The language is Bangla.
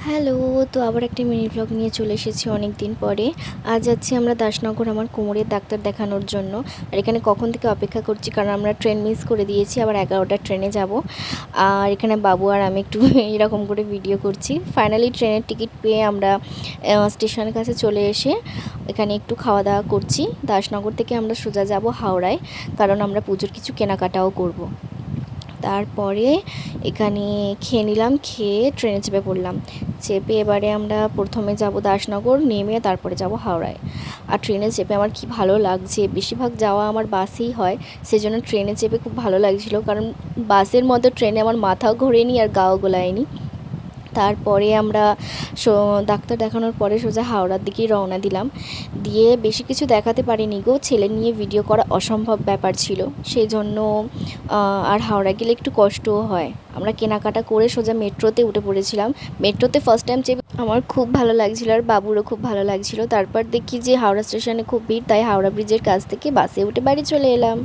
হ্যালো, তো আবার একটা মিনি ব্লগ নিয়ে চলে এসেছি অনেক দিন পরে। আজ যাচ্ছি আমরা দাসনগর আমার কোমরের ডাক্তার দেখানোর জন্য। আর এখানে কখন থেকে অপেক্ষা করছি, কারণ আমরা ট্রেন মিস করে দিয়েছি, আবার 11টার ট্রেনে যাব। আর এখানে বাবু আর আমি একটু এরকম করে ভিডিও করছি। ফাইনালি ট্রেনের টিকিট পেয়ে আমরা স্টেশনের কাছে চলে এসে এখানে একটু খাওয়া দাওয়া করছি। দাসনগর থেকে আমরা সোজা যাব হাওড়ায়, কারণ আমরা পুজোর কিছু কেনাকাটাও করব। তারপরে এখানে খেয়ে নিলাম, খেয়ে ট্রেনে চেপে পড়লাম। চেপে এবারে আমরা প্রথমে যাব দাসনগর, নেমে তারপরে যাব হাওড়ায়। আর ট্রেনে চেপে আমার কি ভালো লাগছে, বেশিরভাগ যাওয়া আমার বাসেই হয়, সেজন্য ট্রেনে চেপে খুব ভালো লাগছিল, কারণ বাসের মতো ট্রেনে আমার মাথাও ঘোরেনি আর গাও গোলায়নি। তারপরে আমরা ডাক্তার দেখানোর পরে সোজা হাওড়ার দিকেই রওনা দিলাম। দিয়ে বেশি কিছু দেখাতে পারিনি গো, ছেলে নিয়ে ভিডিও করা অসম্ভব ব্যাপার ছিল, সেই জন্য আর হাওড়া গেলে একটু কষ্টও হয়। আমরা কেনাকাটা করে সোজা মেট্রোতে উঠে পড়েছিলাম। মেট্রোতে ফার্স্ট টাইম চেপে আমার খুব ভালো লাগছিলো, আর বাবুরও খুব ভালো লাগছিলো। তারপর দেখি যে হাওড়া স্টেশনে খুব ভিড়, তাই হাওড়া ব্রিজের কাছ থেকে বাসে উঠে বাড়ি চলে এলাম।